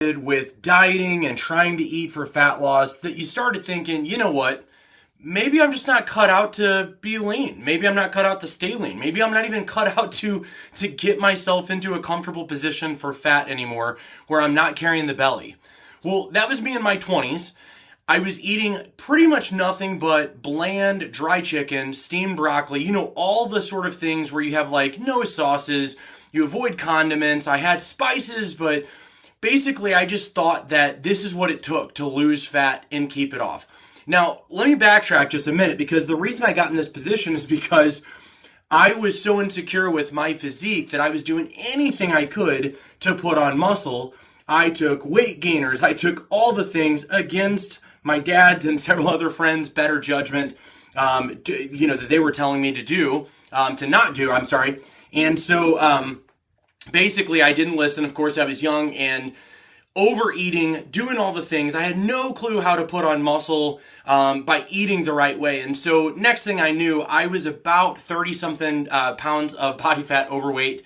with dieting and trying to eat for fat loss that you started thinking, you know what? Maybe I'm just not cut out to be lean. Maybe I'm not cut out to stay lean. Maybe I'm not even cut out to get myself into a comfortable position for fat anymore where I'm not carrying the belly. Well, that was me in my 20s. I was eating pretty much nothing but bland, dry chicken, steamed broccoli, all the sort of things where you have like no sauces, you avoid condiments. I had spices, but basically I just thought that this is what it took to lose fat and keep it off. Now, let me backtrack just a minute, because the reason I got in this position is because I was so insecure with my physique that I was doing anything I could to put on muscle. I took weight gainers. I took all the things against my dad's and several other friends' better judgment, that they were telling me to do, to not do, I'm sorry. And so basically I didn't listen. Of course, I was young and overeating, doing all the things. I had no clue how to put on muscle by eating the right way. And so next thing I knew, I was about 30 something pounds of body fat overweight.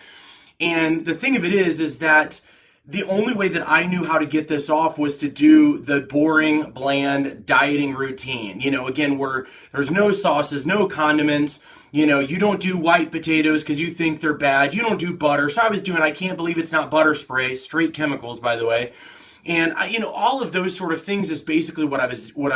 And the thing of it is that the only way that I knew how to get this off was to do the boring, bland dieting routine. Again, where there's no sauces, no condiments. You don't do white potatoes because you think they're bad. You don't do butter. So I can't believe it's not butter spray, straight chemicals, by the way. And all of those sort of things is basically what I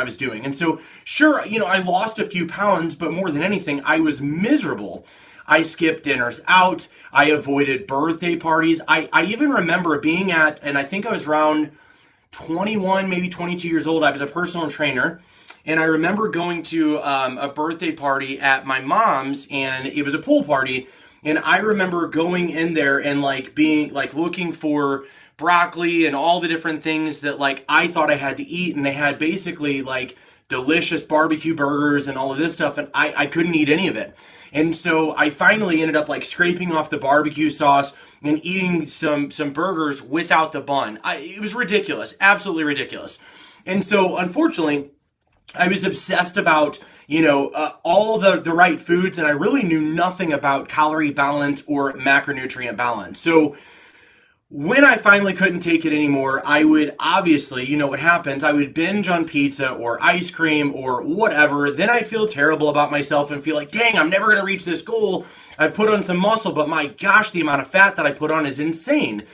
was doing. And so, sure, I lost a few pounds, but more than anything, I was miserable. I skipped dinners out. I avoided birthday parties. I even remember being at, and I think I was around 21, maybe 22 years old. I was a personal trainer. And I remember going to a birthday party at my mom's, and it was a pool party. And I remember going in there and being looking for broccoli and all the different things that I thought I had to eat. And they had basically delicious barbecue burgers and all of this stuff. And I couldn't eat any of it. And so I finally ended up scraping off the barbecue sauce and eating some burgers without the bun. It was ridiculous, absolutely ridiculous. And so unfortunately, I was obsessed about, all the right foods, and I really knew nothing about calorie balance or macronutrient balance. So when I finally couldn't take it anymore, I would obviously, what happens, I would binge on pizza or ice cream or whatever. Then I'd feel terrible about myself and feel like, dang, I'm never going to reach this goal. I put on some muscle, but my gosh, the amount of fat that I put on is insane.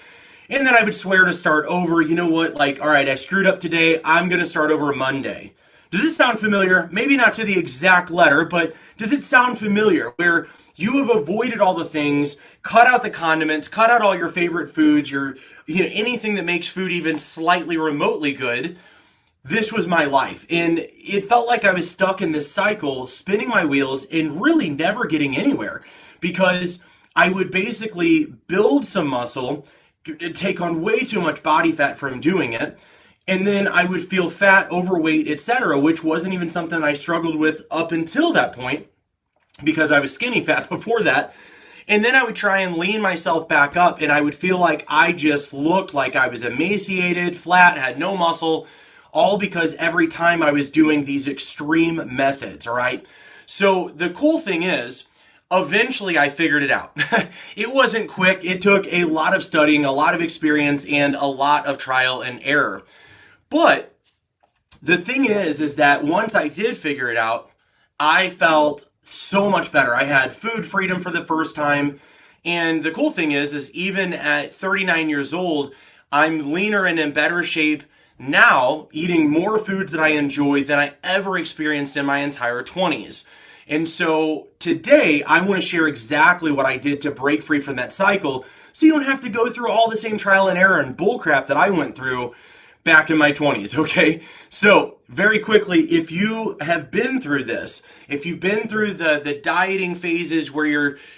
And then I would swear to start over. You know what? All right, I screwed up today. I'm going to start over Monday. Does this sound familiar? Maybe not to the exact letter, but does it sound familiar where you have avoided all the things, cut out the condiments, cut out all your favorite foods, anything that makes food even slightly remotely good? This was my life. And it felt like I was stuck in this cycle, spinning my wheels and really never getting anywhere, because I would basically build some muscle, take on way too much body fat from doing it, and then I would feel fat, overweight, etc., which wasn't even something I struggled with up until that point, because I was skinny fat before that. And then I would try and lean myself back up, and I would feel like I just looked like I was emaciated, flat, had no muscle, all because every time I was doing these extreme methods, all right? So the cool thing is, eventually I figured it out. It wasn't quick. It took a lot of studying, a lot of experience, and a lot of trial and error. But the thing is that once I did figure it out, I felt so much better. I had food freedom for the first time. And the cool thing is even at 39 years old, I'm leaner and in better shape now, eating more foods that I enjoy than I ever experienced in my entire 20s. And so today, I want to share exactly what I did to break free from that cycle, so you don't have to go through all the same trial and error and bullcrap that I went through back in my 20s, okay? So very quickly, if you have been through this, if you've been through the dieting phases where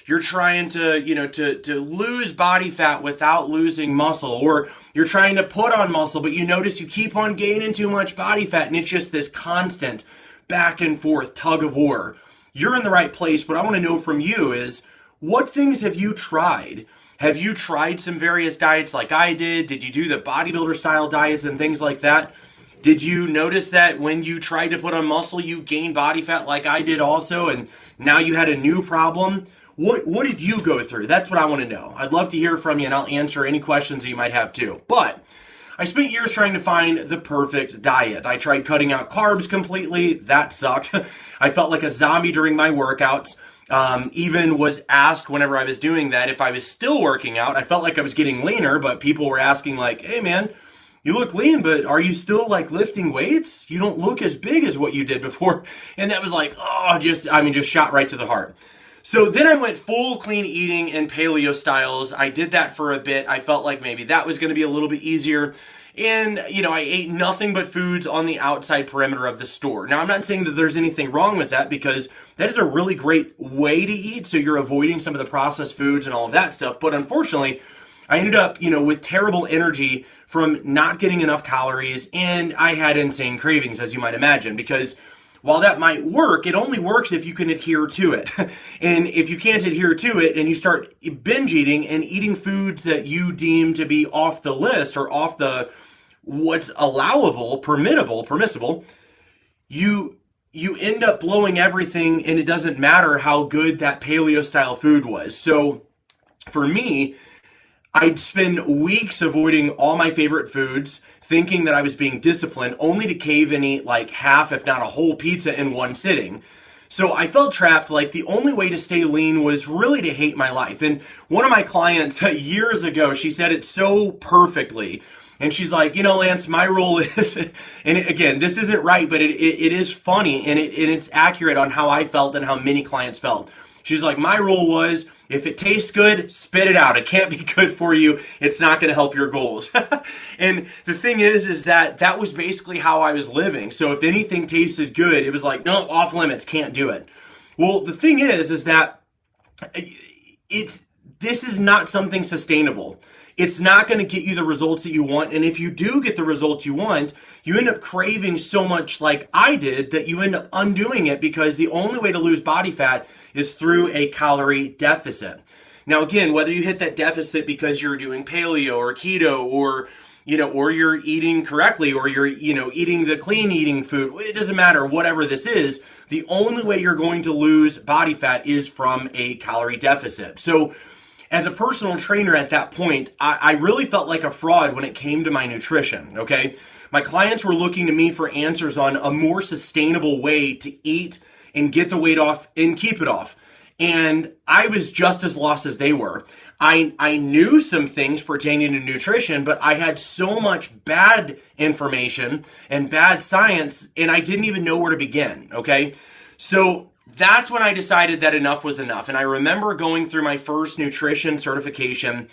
you're trying to lose body fat without losing muscle, or you're trying to put on muscle, but you notice you keep on gaining too much body fat and it's just this constant back and forth tug of war, you're in the right place. What I want to know from you is, what things have you tried? Have you tried some various diets like I did? Did you do the bodybuilder style diets and things like that? Did you notice that when you tried to put on muscle, you gained body fat like I did also, and now you had a new problem? What did you go through? That's what I want to know. I'd love to hear from you, and I'll answer any questions that you might have too. But I spent years trying to find the perfect diet. I tried cutting out carbs completely. That sucked. I felt like a zombie during my workouts. Even was asked whenever I was doing that if I was still working out. I felt like I was getting leaner, but people were asking like, hey man, you look lean, but are you still like lifting weights? You don't look as big as what you did before. And that was like, oh, just shot right to the heart. So then I went full clean eating and paleo styles. I did that for a bit. I felt like maybe that was going to be a little bit easier. And, I ate nothing but foods on the outside perimeter of the store. Now, I'm not saying that there's anything wrong with that because that is a really great way to eat. So you're avoiding some of the processed foods and all of that stuff. But unfortunately, I ended up, with terrible energy from not getting enough calories. And I had insane cravings, as you might imagine, because while that might work, it only works if you can adhere to it. And if you can't adhere to it and you start binge eating and eating foods that you deem to be off the list or off the what's allowable, permissible, you end up blowing everything and it doesn't matter how good that paleo style food was. So for me, I'd spend weeks avoiding all my favorite foods, thinking that I was being disciplined, only to cave and eat like half, if not a whole pizza in one sitting. So I felt trapped. Like the only way to stay lean was really to hate my life. And one of my clients years ago, she said it so perfectly. And she's like, Lance, my rule is, and again, this isn't right, but it is funny and it's accurate on how I felt and how many clients felt. She's like, my rule was, if it tastes good, spit it out. It can't be good for you. It's not going to help your goals. And the thing is that was basically how I was living. So if anything tasted good, it was like, no, off limits, can't do it. Well, the thing is that this is not something sustainable. It's not going to get you the results that you want. And if you do get the results you want, you end up craving so much like I did that you end up undoing it because the only way to lose body fat is through a calorie deficit. Now, again, whether you hit that deficit because you're doing paleo or keto or you're eating correctly or you're, eating the clean eating food, it doesn't matter, whatever this is, the only way you're going to lose body fat is from a calorie deficit. So as a personal trainer at that point, I really felt like a fraud when it came to my nutrition, okay? My clients were looking to me for answers on a more sustainable way to eat and get the weight off and keep it off. And I was just as lost as they were. I knew some things pertaining to nutrition, but I had so much bad information and bad science, and I didn't even know where to begin, okay? So that's when I decided that enough was enough. And I remember going through my first nutrition certification,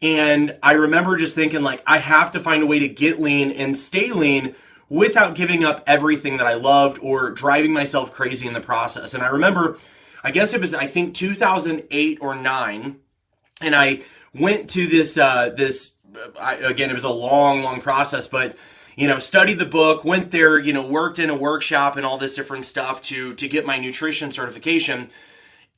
and I remember just thinking like, I have to find a way to get lean and stay lean without giving up everything that I loved or driving myself crazy in the process. And I remember, I guess it was, 2008 or 9, and I went to this, again, it was a long process, but studied the book, went there, worked in a workshop and all this different stuff to get my nutrition certification.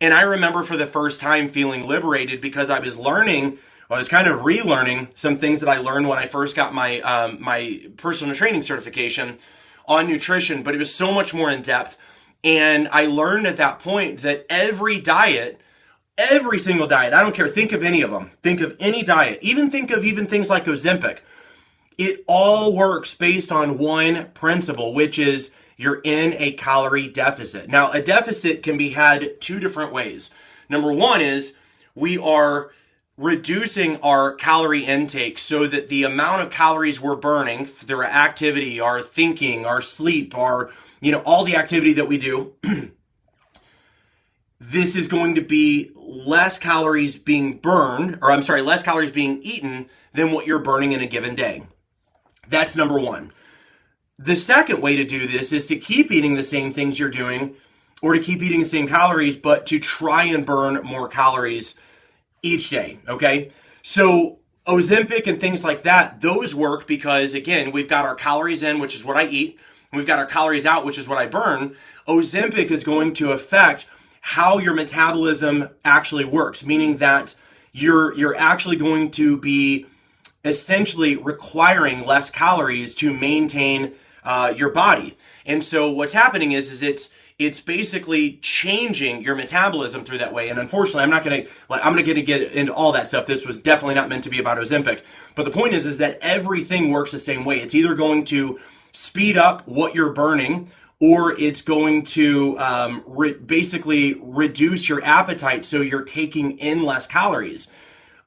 And I remember for the first time feeling liberated because I was kind of relearning some things that I learned when I first got my my personal training certification on nutrition, but it was so much more in depth. And I learned at that point that every single diet, I don't care, think of any of them, think of any diet, think of things like Ozempic. It all works based on one principle, which is you're in a calorie deficit. Now, a deficit can be had two different ways. Number one is we are reducing our calorie intake so that the amount of calories we're burning through our activity, our thinking, our sleep, our, all the activity that we do, this is going to be less calories being eaten than what you're burning in a given day. That's number one. The second way to do this is to keep eating the same things you're doing or to keep eating the same calories, but to try and burn more calories each day, okay? So Ozempic and things like that, those work because, again, we've got our calories in, which is what I eat, and we've got our calories out, which is what I burn. Ozempic is going to affect how your metabolism actually works, meaning that you're actually going to be essentially requiring less calories to maintain your body. And so what's happening is It's basically changing your metabolism through that way. And unfortunately, I'm not gonna get into all that stuff. This was definitely not meant to be about Ozempic. But the point is that everything works the same way. It's either going to speed up what you're burning, or it's going to basically reduce your appetite so you're taking in less calories.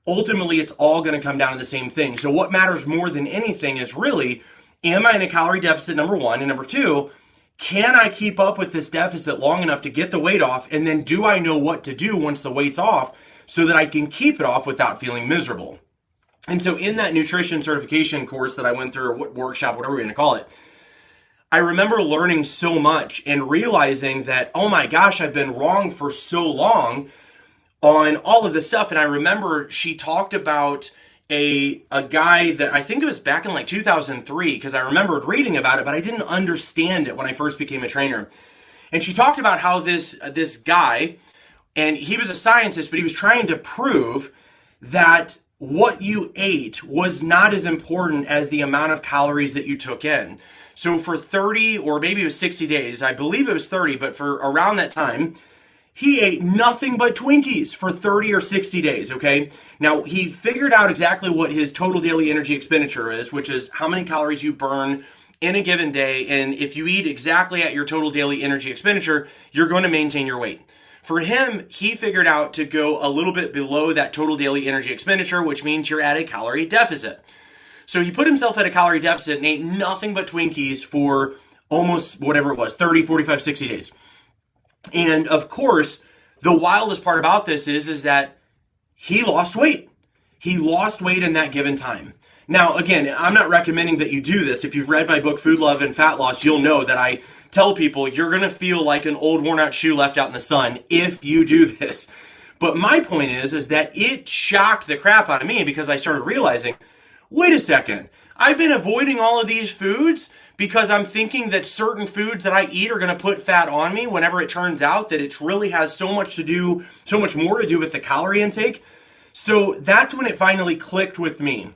Ultimately, it's all going to come down to the same thing. So what matters more than anything is really, am I in a calorie deficit, number one? And number two, can I keep up with this deficit long enough to get the weight off? And then do I know what to do once the weight's off so that I can keep it off without feeling miserable? And so in that nutrition certification course that I went through, or workshop, whatever we're going to call it, I remember learning so much and realizing that, oh my gosh, I've been wrong for so long on all of this stuff. And I remember she talked about a guy that I think it was back in like 2003, because I remembered reading about it, but I didn't understand it when I first became a trainer. And she talked about how this guy, and he was a scientist, but he was trying to prove that what you ate was not as important as the amount of calories that you took in. So for 30, or maybe it was 60 days, I believe it was 30, but for around that time, he ate nothing but Twinkies for 30 or 60 days, okay? Now, he figured out exactly what his total daily energy expenditure is, which is how many calories you burn in a given day, and if you eat exactly at your total daily energy expenditure, you're going to maintain your weight. For him, he figured out to go a little bit below that total daily energy expenditure, which means you're at a calorie deficit. So he put himself at a calorie deficit and ate nothing but Twinkies for almost whatever it was, 30, 45, 60 days. And of course, the wildest part about this is that he lost weight. He lost weight in that given time. Now, again, I'm not recommending that you do this. If you've read my book, Food, Love, and Fat Loss, you'll know that I tell people you're going to feel like an old worn out shoe left out in the sun if you do this. But my point is that it shocked the crap out of me, because I started realizing, wait a second, I've been avoiding all of these foods because I'm thinking that certain foods that I eat are going to put fat on me, whenever it turns out that it really has so much more to do with the calorie intake. So that's when it finally clicked with me.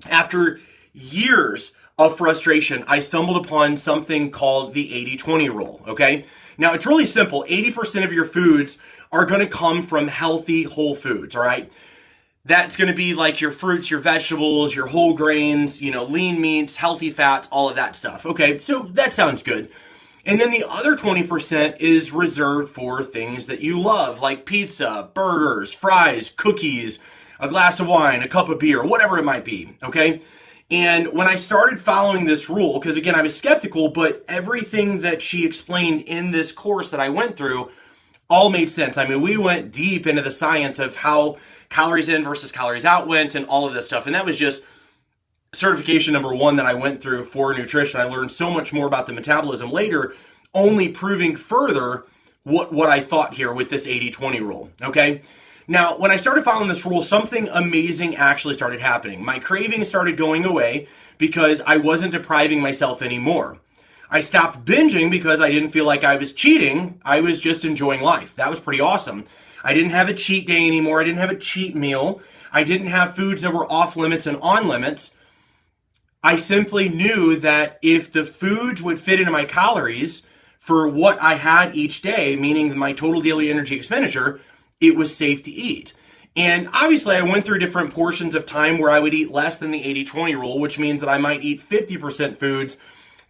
After years of frustration, I stumbled upon something called the 80-20 rule, okay? Now, it's really simple. 80% of your foods are going to come from healthy whole foods, all right? That's going to be like your fruits, your vegetables, your whole grains, lean meats, healthy fats, all of that stuff. Okay, so that sounds good. And then the other 20% is reserved for things that you love, like pizza, burgers, fries, cookies, a glass of wine, a cup of beer, whatever it might be, okay? And when I started following this rule, because again, I was skeptical, but everything that she explained in this course that I went through all made sense. I mean, we went deep into the science of how calories in versus calories out went and all of this stuff. And that was just certification number one that I went through for nutrition. I learned so much more about the metabolism later, only proving further what I thought here with this 80-20 rule, okay? Now, when I started following this rule, something amazing actually started happening. My cravings started going away because I wasn't depriving myself anymore. I stopped binging because I didn't feel like I was cheating. I was just enjoying life. That was pretty awesome. I didn't have a cheat day anymore. I didn't have a cheat meal. I didn't have foods that were off limits and on limits. I simply knew that if the foods would fit into my calories for what I had each day, meaning my total daily energy expenditure, it was safe to eat. And obviously I went through different portions of time where I would eat less than the 80-20 rule, which means that I might eat 50% foods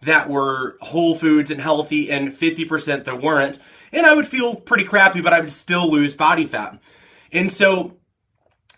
that were whole foods and healthy and 50% that weren't. And I would feel pretty crappy, but I would still lose body fat. And so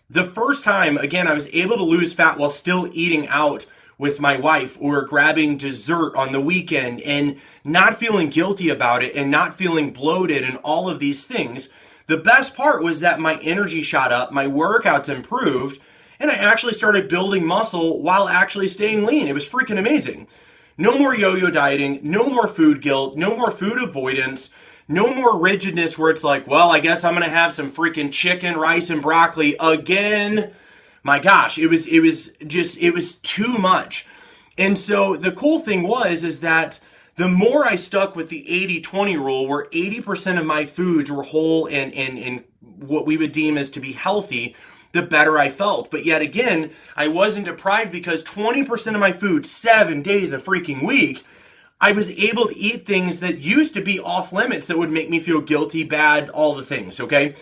the first time, again, I was able to lose fat while still eating out with my wife or grabbing dessert on the weekend and not feeling guilty about it and not feeling bloated and all of these things. The best part was that my energy shot up, my workouts improved, and I actually started building muscle while actually staying lean. It was freaking amazing. No more yo-yo dieting, no more food guilt, no more food avoidance, no more rigidness where it's like, well, I guess I'm going to have some freaking chicken, rice, and broccoli again. My gosh, it was too much. And so the cool thing is that the more I stuck with the 80-20 rule, where 80% of my foods were whole and what we would deem as to be healthy, the better I felt. But yet again, I wasn't deprived because 20% of my food, 7 days a freaking week, I was able to eat things that used to be off limits that would make me feel guilty, bad, all the things, okay?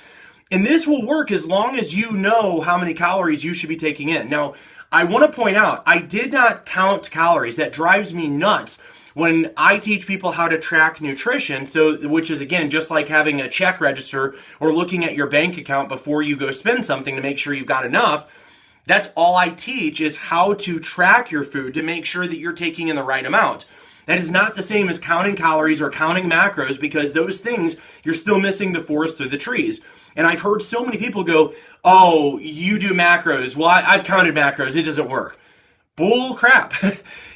And this will work as long as you know how many calories you should be taking in. Now, I want to point out, I did not count calories. That drives me nuts when I teach people how to track nutrition. So, which is again, just like having a check register or looking at your bank account before you go spend something to make sure you've got enough. That's all I teach, is how to track your food to make sure that you're taking in the right amount. That is not the same as counting calories or counting macros, because those things, you're still missing the forest through the trees. And I've heard so many people go, oh, you do macros. Well, I've counted macros. It doesn't work. Bull crap.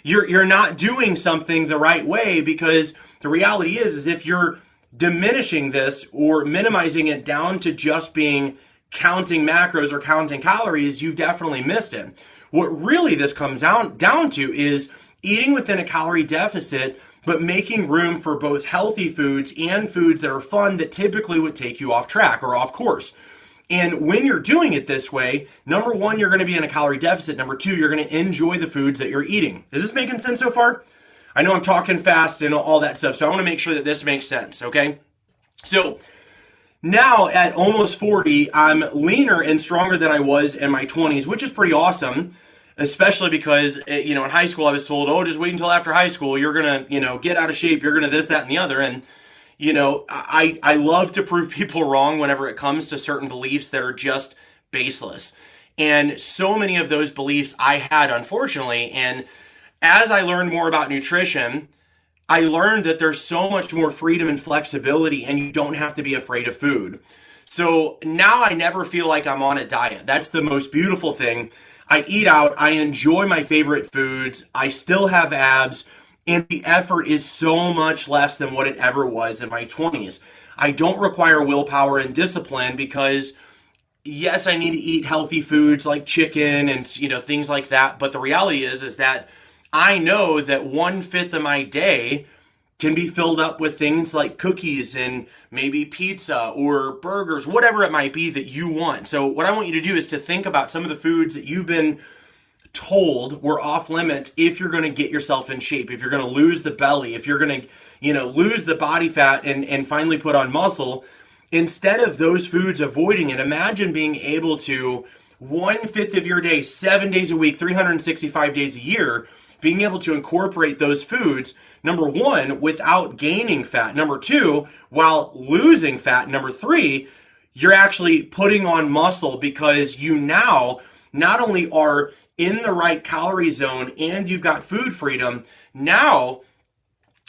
You're not doing something the right way, because the reality is if you're diminishing this or minimizing it down to just being counting macros or counting calories, you've definitely missed it. What really this comes down to is eating within a calorie deficit, but making room for both healthy foods and foods that are fun that typically would take you off track or off course. And when you're doing it this way, number one, you're going to be in a calorie deficit. Number two, you're going to enjoy the foods that you're eating. Is this making sense so far? I know I'm talking fast and all that stuff, so I want to make sure that this makes sense, okay? So now at almost 40, I'm leaner and stronger than I was in my 20s, which is pretty awesome. Especially because, in high school I was told, oh, just wait until after high school. You're going to, get out of shape. You're going to this, that, and the other. And, I love to prove people wrong whenever it comes to certain beliefs that are just baseless. And so many of those beliefs I had, unfortunately. And as I learned more about nutrition, I learned that there's so much more freedom and flexibility, and you don't have to be afraid of food. So now I never feel like I'm on a diet. That's the most beautiful thing. I eat out, I enjoy my favorite foods, I still have abs, and the effort is so much less than what it ever was in my 20s. I don't require willpower and discipline because, yes, I need to eat healthy foods like chicken and, things like that, but the reality is that I know that 1/5 of my day can be filled up with things like cookies and maybe pizza or burgers, whatever it might be that you want. So what I want you to do is to think about some of the foods that you've been told were off limits if you're going to get yourself in shape, if you're going to lose the belly, if you're going to, lose the body fat and finally put on muscle. Instead of those foods, avoiding it, imagine being able to 1/5 of your day, 7 days a week, 365 days a year, being able to incorporate those foods, number one, without gaining fat. Number two, while losing fat. Number three, you're actually putting on muscle because you now not only are in the right calorie zone and you've got food freedom, now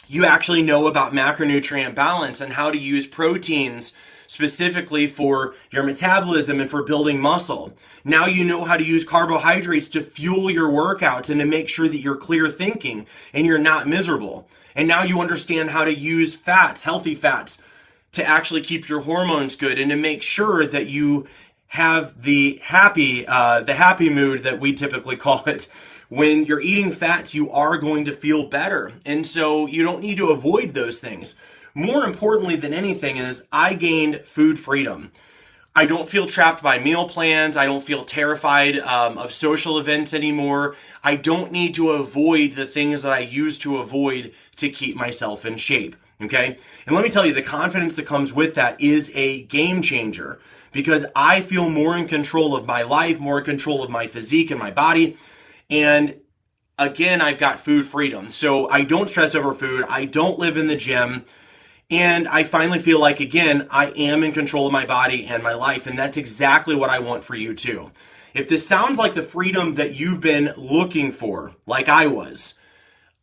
you actually know about macronutrient balance and how to use proteins specifically for your metabolism and for building muscle. Now you know how to use carbohydrates to fuel your workouts and to make sure that you're clear thinking and you're not miserable. And now you understand how to use fats, healthy fats, to actually keep your hormones good and to make sure that you have the happy mood that we typically call it. When you're eating fats, you are going to feel better. And so you don't need to avoid those things. More importantly than anything is I gained food freedom. I don't feel trapped by meal plans. I don't feel terrified of social events anymore. I don't need to avoid the things that I used to avoid to keep myself in shape. Okay? And let me tell you, the confidence that comes with that is a game changer because I feel more in control of my life, more in control of my physique and my body. And again, I've got food freedom. So I don't stress over food. I don't live in the gym. And I finally feel like, again, I am in control of my body and my life. And that's exactly what I want for you too. If this sounds like the freedom that you've been looking for, like I was,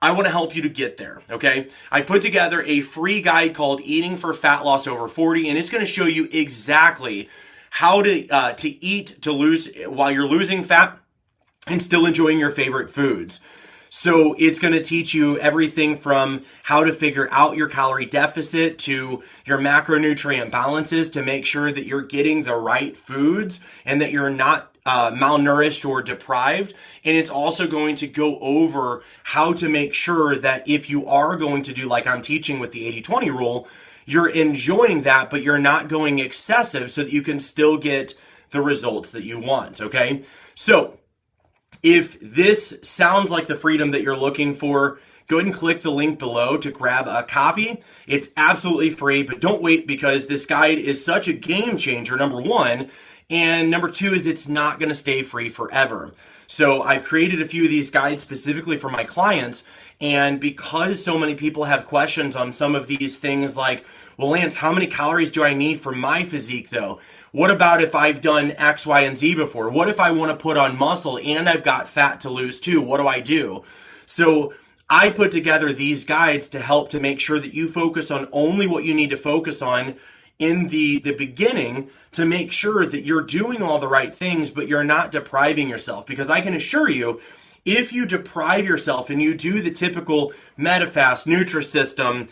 I want to help you to get there, okay? I put together a free guide called Eating for Fat Loss Over 40, and it's going to show you exactly how to eat to lose while you're losing fat and still enjoying your favorite foods. So it's going to teach you everything from how to figure out your calorie deficit to your macronutrient balances to make sure that you're getting the right foods and that you're not malnourished or deprived. And it's also going to go over how to make sure that if you are going to do like I'm teaching with the 80-20 rule, you're enjoying that, but you're not going excessive so that you can still get the results that you want, okay? So If this sounds like the freedom that you're looking for, go ahead and click the link below to grab a copy. It's absolutely free, but don't wait, because this guide is such a game changer, number one. And number two is it's not going to stay free forever. So I've created a few of these guides specifically for my clients. And because so many people have questions on some of these things like, well, Lance, how many calories do I need for my physique though? What about if I've done X, Y, and Z before? What if I want to put on muscle and I've got fat to lose too? What do I do? So I put together these guides to help to make sure that you focus on only what you need to focus on in the beginning, to make sure that you're doing all the right things, but you're not depriving yourself. Because I can assure you, if you deprive yourself and you do the typical MetaFast, Nutrisystem,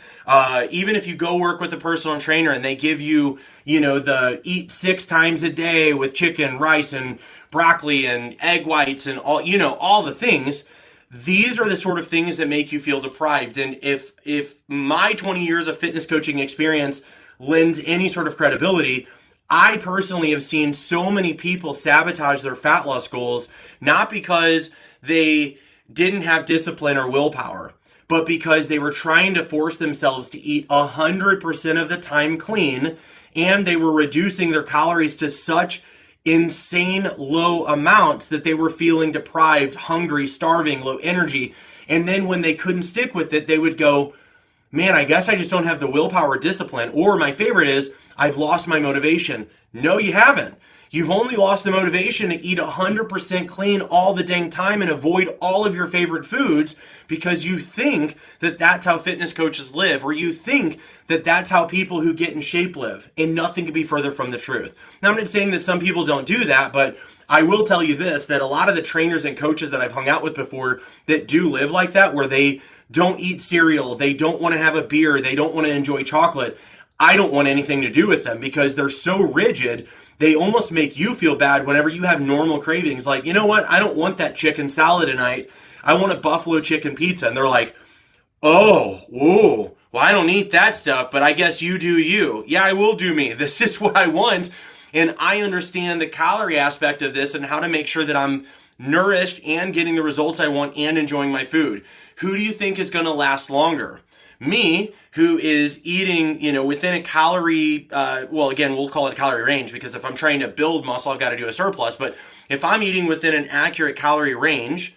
even if you go work with a personal trainer and they give you, the eat 6 times a day with chicken, rice, and broccoli and egg whites and all the things, these are the sort of things that make you feel deprived. And if my 20 years of fitness coaching experience lends any sort of credibility, I personally have seen so many people sabotage their fat loss goals, not because they didn't have discipline or willpower, but because they were trying to force themselves to eat 100% of the time clean, and they were reducing their calories to such insane low amounts that they were feeling deprived, hungry, starving, low energy. And then when they couldn't stick with it, they would go, man, I guess I just don't have the willpower or discipline. Or my favorite is, I've lost my motivation. No, you haven't. You've only lost the motivation to eat 100% clean all the dang time and avoid all of your favorite foods because you think that that's how fitness coaches live, or you think that that's how people who get in shape live. And nothing could be further from the truth. Now, I'm not saying that some people don't do that, but I will tell you this, that a lot of the trainers and coaches that I've hung out with before that do live like that, where they don't eat cereal, they don't want to have a beer, they don't want to enjoy chocolate, I don't want anything to do with them because they're so rigid. They almost make you feel bad whenever you have normal cravings. Like, you know what? I don't want that chicken salad tonight. I want a buffalo chicken pizza. And they're like, oh, whoa, well, I don't eat that stuff, but I guess you do you. Yeah, I will do me. This is what I want. And I understand the calorie aspect of this and how to make sure that I'm nourished and getting the results I want and enjoying my food. Who do you think is going to last longer? Me, who is eating, within a calorie, again, we'll call it a calorie range, because if I'm trying to build muscle, I've got to do a surplus. But if I'm eating within an accurate calorie range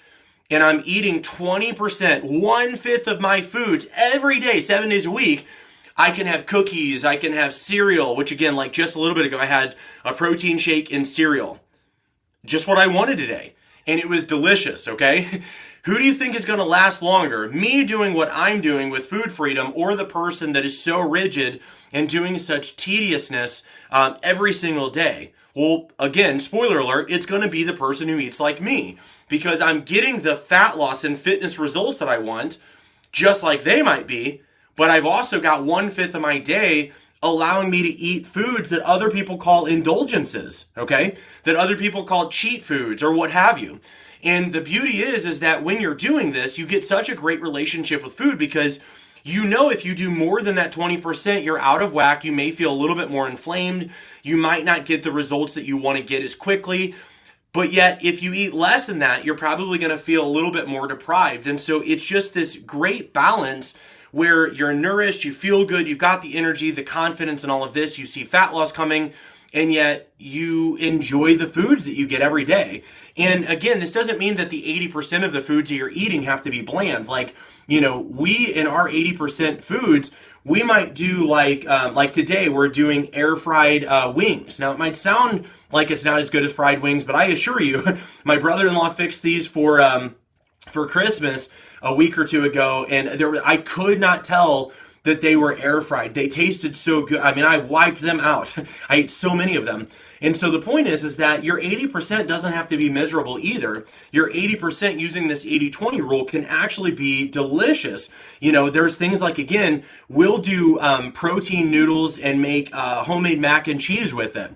and I'm eating 20%, 1/5 of my foods every day, 7 days a week, I can have cookies, I can have cereal, which again, like just a little bit ago, I had a protein shake and cereal. Just what I wanted today. And it was delicious, okay? Who do you think is going to last longer? Me doing what I'm doing with food freedom, or the person that is so rigid and doing such tediousness every single day? Well, again, spoiler alert, it's going to be the person who eats like me, because I'm getting the fat loss and fitness results that I want, just like they might be, but I've also got 1/5 of my day allowing me to eat foods that other people call indulgences, okay? That other people call cheat foods or what have you. And the beauty is that when you're doing this, you get such a great relationship with food, because if you do more than that 20%, you're out of whack. You may feel a little bit more inflamed. You might not get the results that you want to get as quickly. But yet, if you eat less than that, you're probably going to feel a little bit more deprived. And so it's just this great balance where you're nourished, you feel good, you've got the energy, the confidence, and all of this. You see fat loss coming, and yet you enjoy the foods that you get every day. And again, this doesn't mean that the 80% of the foods that you're eating have to be bland. Like, we in our 80% foods, we might do like today we're doing air fried wings. Now it might sound like it's not as good as fried wings, but I assure you, my brother-in-law fixed these for Christmas a week or two ago, and I could not tell that they were air fried. They tasted so good. I mean, I wiped them out. I ate so many of them. And so the point is that your 80% doesn't have to be miserable either. Your 80% using this 80-20 rule can actually be delicious. There's things like, again, we'll do protein noodles and make homemade mac and cheese with it.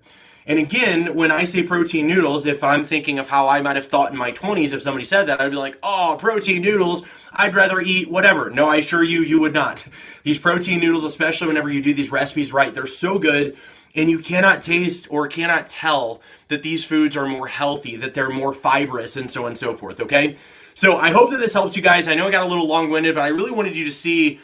And again, when I say protein noodles, if I'm thinking of how I might have thought in my 20s, if somebody said that, I'd be like, oh, protein noodles, I'd rather eat whatever. No, I assure you, you would not. These protein noodles, especially whenever you do these recipes right, they're so good. And you cannot taste or cannot tell that these foods are more healthy, that they're more fibrous, and so on and so forth, okay? So I hope that this helps you guys. I know I got a little long-winded, but I really wanted you to see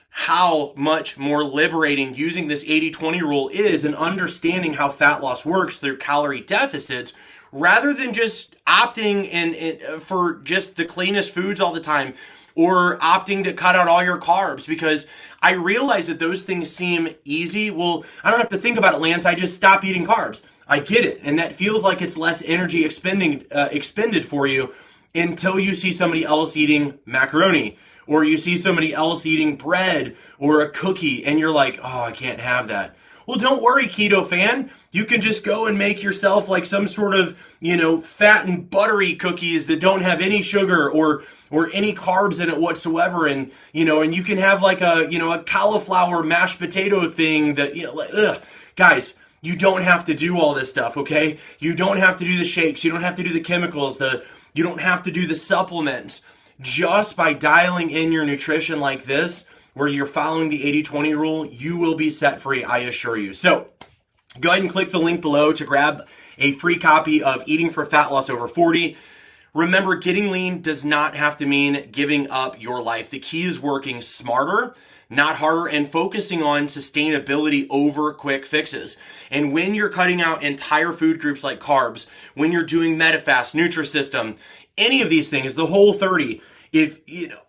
how much more liberating using this 80-20 rule is and understanding how fat loss works through calorie deficits rather than just opting for just the cleanest foods all the time or opting to cut out all your carbs, because I realize that those things seem easy. Well, I don't have to think about it, Lance. I just stop eating carbs. I get it. And that feels like it's less energy expended for you until you see somebody else eating macaroni or you see somebody else eating bread or a cookie and you're like, oh, I can't have that. Well, don't worry, keto fan. You can just go and make yourself like some sort of, fat and buttery cookies that don't have any sugar or any carbs in it whatsoever. And, and you can have like a cauliflower mashed potato thing that, guys, you don't have to do all this stuff, okay? You don't have to do the shakes. You don't have to do the chemicals. You don't have to do the supplements. Just by dialing in your nutrition like this, where you're following the 80-20 rule, you will be set free, I assure you. So go ahead and click the link below to grab a free copy of Eating for Fat Loss Over 40. Remember, getting lean does not have to mean giving up your life. The key is working smarter, not harder, and focusing on sustainability over quick fixes. And when you're cutting out entire food groups like carbs, when you're doing Metafast, Nutrisystem, any of these things, the Whole 30,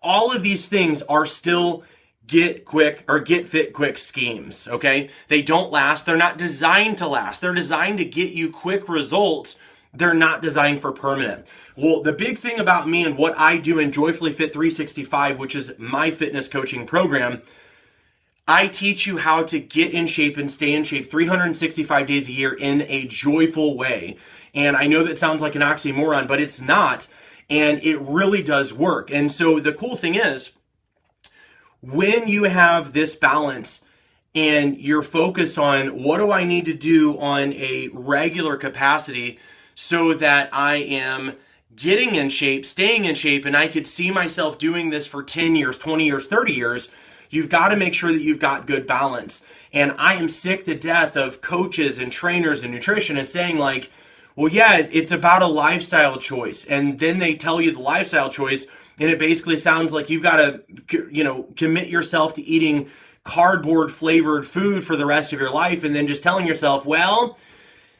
all of these things are still get quick or get fit quick schemes, okay? They don't last. They're not designed to last. They're designed to get you quick results. They're not designed for permanent. Well, the big thing about me and what I do in Joyfully Fit 365, which is my fitness coaching program, I teach you how to get in shape and stay in shape 365 days a year in a joyful way. And I know that sounds like an oxymoron, but it's not. And it really does work. And so the cool thing is, when you have this balance and you're focused on what do I need to do on a regular capacity so that I am getting in shape, staying in shape, and I could see myself doing this for 10 years, 20 years, 30 years, you've got to make sure that you've got good balance. And I am sick to death of coaches and trainers and nutritionists saying like, well, yeah, it's about a lifestyle choice. And then they tell you the lifestyle choice, and it basically sounds like you've got to, commit yourself to eating cardboard flavored food for the rest of your life, and then just telling yourself, well,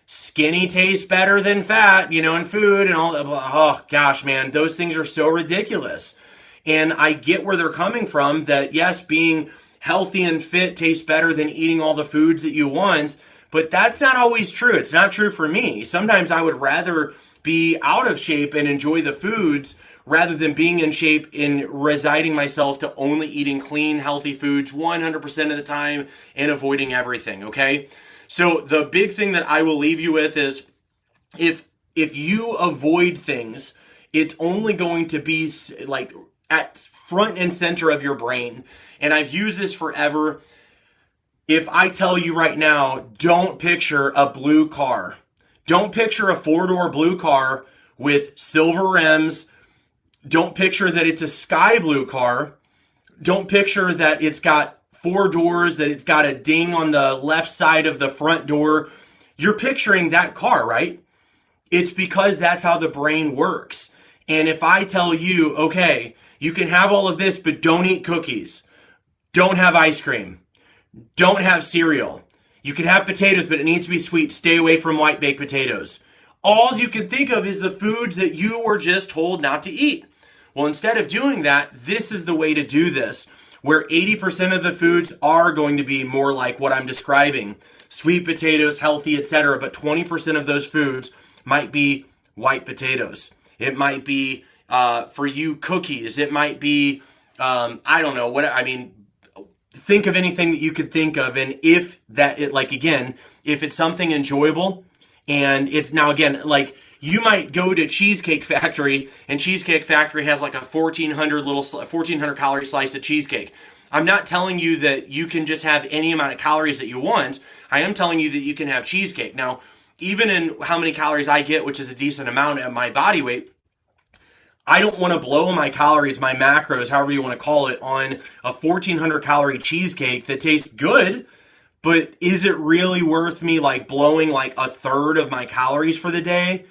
skinny tastes better than fat, in food and all that. Oh, gosh, man, those things are so ridiculous. And I get where they're coming from, that yes, being healthy and fit tastes better than eating all the foods that you want, but that's not always true. It's not true for me. Sometimes I would rather be out of shape and enjoy the foods rather than being in shape and resigning myself to only eating clean, healthy foods 100% of the time and avoiding everything, okay? So the big thing that I will leave you with is if you avoid things, it's only going to be like at front and center of your brain. And I've used this forever. If I tell you right now, don't picture a blue car. Don't picture a 4-door blue car with silver rims. Don't picture that it's a sky blue car. Don't picture that it's got 4 doors, that it's got a ding on the left side of the front door. You're picturing that car, right? It's because that's how the brain works. And if I tell you, okay, you can have all of this, but don't eat cookies, don't have ice cream, don't have cereal, you can have potatoes, but it needs to be sweet, stay away from white baked potatoes. All you can think of is the foods that you were just told not to eat. Well, instead of doing that, this is the way to do this, where 80% of the foods are going to be more like what I'm describing. Sweet potatoes, healthy, etc. But 20% of those foods might be white potatoes. It might be, for you, cookies. It might be, I don't know, think of anything that you could think of. And if it's something enjoyable, and it's now, again, like, you might go to Cheesecake Factory, and Cheesecake Factory has like a 1,400 calorie slice of cheesecake. I'm not telling you that you can just have any amount of calories that you want. I am telling you that you can have cheesecake. Now, even in how many calories I get, which is a decent amount at my body weight, I don't want to blow my calories, my macros, however you want to call it, on a 1,400 calorie cheesecake that tastes good, but is it really worth me like blowing like a third of my calories for the day?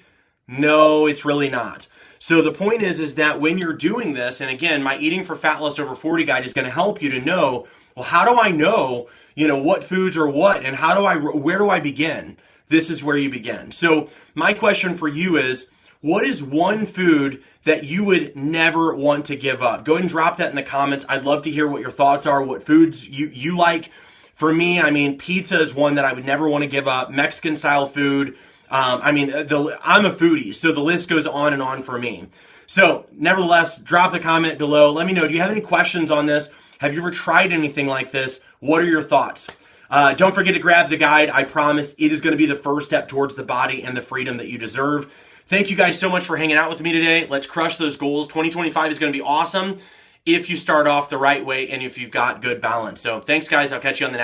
No, it's really not. So the point is that when you're doing this, and again, my Eating for Fat Loss Over 40 guide is going to help you to know, well, how do I know, what foods are what, and where do I begin? This is where you begin. So my question for you is, what is one food that you would never want to give up? Go ahead and drop that in the comments. I'd love to hear what your thoughts are, what foods you like. For me, pizza is one that I would never want to give up. Mexican style food. I'm a foodie, so the list goes on and on for me. So, nevertheless, drop a comment below. Let me know, do you have any questions on this? Have you ever tried anything like this? What are your thoughts? Don't forget to grab the guide. I promise it is going to be the first step towards the body and the freedom that you deserve. Thank you guys so much for hanging out with me today. Let's crush those goals. 2025 is going to be awesome if you start off the right way and if you've got good balance. So, thanks, guys. I'll catch you on the next.